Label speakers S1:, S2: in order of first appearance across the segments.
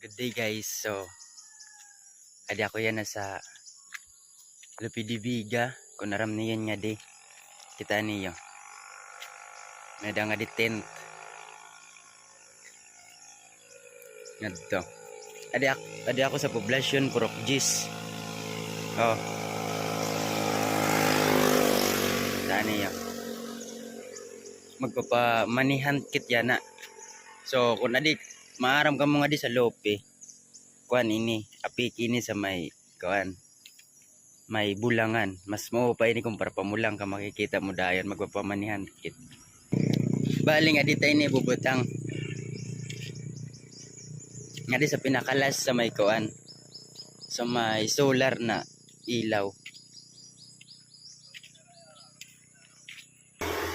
S1: Good day guys. So, adi ako yan nasa Lupidibiga. Kung naram niyan nga di. Kita niyo. Nada nga di tent. Ngadto. Adi ako sa poblasyon Purok Gis. Oh. Kita niyo. Magpapamanihan kit yana. So, kung adi maaram ka mo nga di sa Lope. Kuan ini, apik ini sa may kuan. May bulangan. Mas mo pa ini kung para pamulang ka makikita mo dayon magpapamanihan kit. Bali nga di tayo ni bubutang. Nga di sa pinakalas sa may kuan. Sa may solar na ilaw.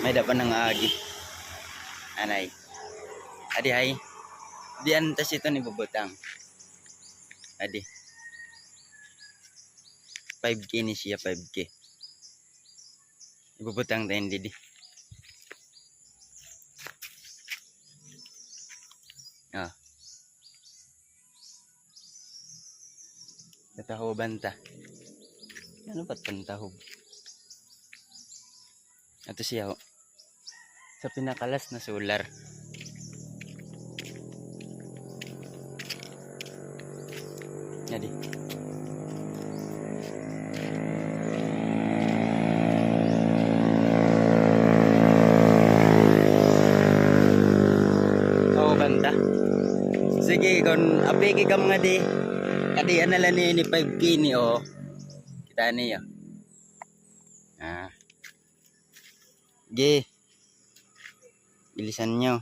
S1: May dapan ng agi. Anay. Adi hay. Diyan tas ito ni bubutang. Adi. 5K ni siya, 5K. Ibubutang tayo didi. Ah. Natahog banta. Ano ba't pantahog? Ito siya ho. Sa pinakalas na solar. Jadi. Oh, banta. Sige, kung apiki ka mga di. Kadi anala ni 5K ni o. Kita niyo. Ah. Ge. Bilisan nyo.